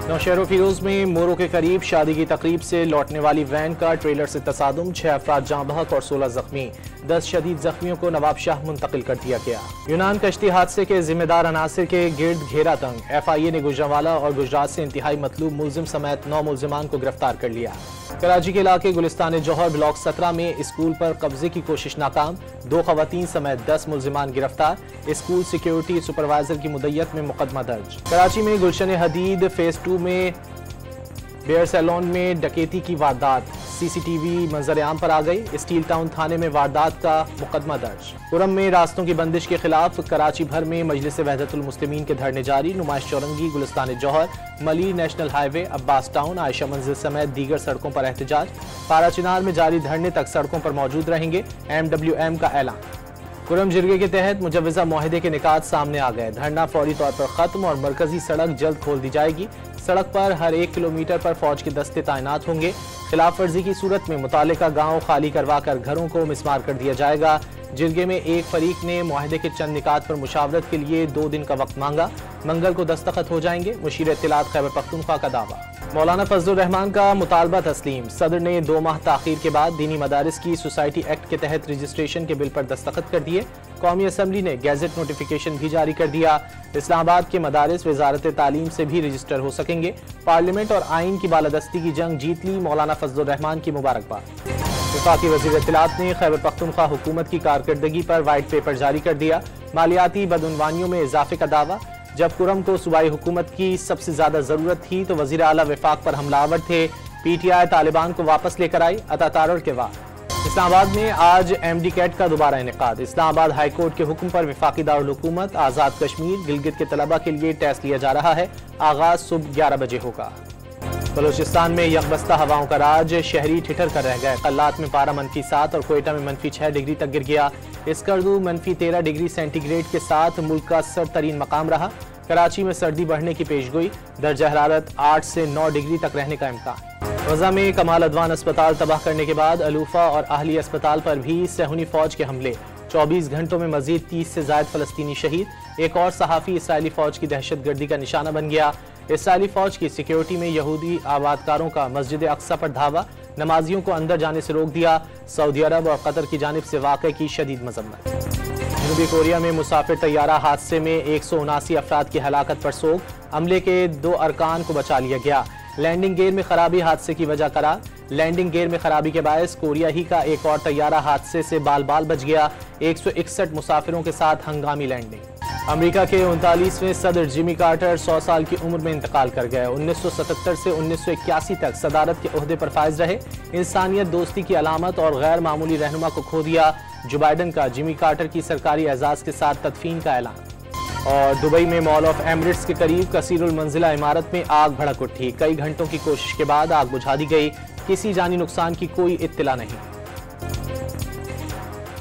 नौशहर फिरोज में मोरो के करीब शादी की तकरीब से लौटने वाली वैन का ट्रेलर से तसादुम, 6 अफराद जाँ बहक और 16 जख्मी। 10 शदीद जख्मियों को नवाबशाह मुंतकिल कर दिया गया। यूनान कश्ती हादसे के जिम्मेदार अनासिर के गिर्द घेरा तंग। FIA ने गुजरांवाला और गुजरात से इंतहाई मतलूब मुलजिम समेत 9 मुलजिमान को गिरफ्तार कर लिया। कराची के इलाके गुलिस्तान जौहर ब्लॉक 17 में स्कूल पर कब्जे की कोशिश नाकाम। 2 खवातीन समेत 10 मुलजिमान गिरफ्तार। स्कूल सिक्योरिटी सुपरवाइजर की मुद्दत में मुकदमा दर्ज। कराची में गुलशन हदीद फेज 2 में बेयर सैलून में डकैती की वारदात। CCTV मंजर आम पर आ गई। स्टील टाउन थाने में वारदात का मुकदमा दर्ज। कुरम में रास्तों की बंदिश के खिलाफ कराची भर में मजलिस वहदतुल मुस्लिमीन के धरने जारी। नुमाइश चौरंगी, गुलिस्तान जौहर, मली national highway, Abbas town, Ayesha मंजिल समेत दीगर सड़कों पर एहतजाज। पारा चिनार में जारी धरने तक सड़कों पर मौजूद रहेंगे। MWM का ऐलान। कुरम जिरगे के तहत मुजव्वजा मुआहदे के निकात सामने आ गए। धरना फौरी तौर पर खत्म और मरकजी सड़क जल्द खोल दी जाएगी। सड़क पर हर 1 किलोमीटर पर फौज के दस्ते तैनात होंगे। खिलाफ वर्जी की सूरत में मुतालिका गांव खाली करवा कर घरों को मिसमार कर दिया जाएगा। जिरगे में एक फरीक ने मुआहदे के चंद निकात पर मुशावरत के लिए 2 दिन का वक्त मांगा। मंगल को दस्तखत हो जाएंगे। मुशीर इत्तलात खैबर पख्तूनख्वा का दावा। मौलाना फजलुर रहमान का मुतालबा तस्लीम। सदर ने 2 माह ताखीर के बाद दीनी मदारिस की सोसाइटी एक्ट के तहत रजिस्ट्रेशन के बिल पर दस्तखत कर दिए। कौमी असम्बली ने गैजेट नोटिफिकेशन भी जारी कर दिया। इस्लामाबाद के मदारिस वजारत तालीम से भी रजिस्टर हो सकेंगे। पार्लियामेंट और आइन की बालादस्ती की जंग जीत ली। मौलाना फजलुर रहमान की मुबारकबाद। वफाकी वज़ीर इत्तलात ने खैबर पख्तूनख्वा हुकूमत की कारकर्दगी पर वाइट पेपर जारी कर दिया। मालियाती बदउनवानियों में इजाफे का दावा। जब कुरम को सूबाई हुकूमत की सबसे ज्यादा जरूरत थी तो वजीर आला वफाक पर हमलावर थे। PTI तालिबान को वापस लेकर आई। अतातारर के बाद इस्लामाबाद में आज MD कैट का दोबारा इनेकाद। इस्लामाबाद हाई कोर्ट के हुक्म पर वफाकी दारुल हुकूमत आज़ाद कश्मीर गिलगित के तलबा के लिए टेस्ट लिया जा रहा है। आगाज सुबह 11 बजे होगा। बलोचिस्तान में यकबस्ता हवाओं का राज। शहरी ठिठर कर रह गए। कल्लात में पारा -7 और कोयटा में -6 डिग्री तक गिर गया। स्कर्दू -13 डिग्री सेंटीग्रेड के साथ मुल्क का सर्द तरीन मकाम रहा। कराची में सर्दी बढ़ने की पेशगोई। दर्जा हरारत 8 से 9 डिग्री तक रहने का इम्कान। गजा में कमाल अदवान अस्पताल तबाह करने के बाद अलूफा और आहली अस्पताल पर भी सहूनी फौज के हमले। 24 घंटों में मजीद 30 से ज्यादा फलस्तीनी शहीद। एक और सहाफ़ी इसराइली फौज की दहशतगर्दी का निशाना बन गया। इसराइली फौज की सिक्योरिटी में यहूदी आबादकारों का मस्जिद अक्सा पर धावा। नमाजियों को अंदर जाने से रोक दिया। सऊदी अरब और कतर की जानिब से वाक़े की शदीद मजम्मत। जनूबी कोरिया में मुसाफिर तैयारा हादसे में 179 अफराद की हलाकत पर सोग। अमले के 2 अरकान को बचा लिया गया। लैंडिंग गेयर में खराबी हादसे की वजह करार। लैंडिंग गेयर में खराबी के बायस कोरिया ही का एक और तैयारा हादसे से बाल बाल बच गया। 161 मुसाफिरों के साथ हंगामी लैंडिंग। अमेरिका के 39वें सदर जिमी कार्टर 100 साल की उम्र में इंतकाल कर गए। 1977 से 1981 तक सदारत के ओहदे पर फायज रहे। इंसानियत दोस्ती की अलामत और गैर मामूली रहनुमा को खो दिया। जो बाइडन का जिमी कार्टर की सरकारी एजाज के साथ तदफीन का ऐलान। और दुबई में मॉल ऑफ एमिरेट्स के करीब कसीरुल मंजिला इमारत में आग भड़क उठी। कई घंटों की कोशिश के बाद आग बुझा दी गई। किसी जानी नुकसान की कोई इत्तला नहीं।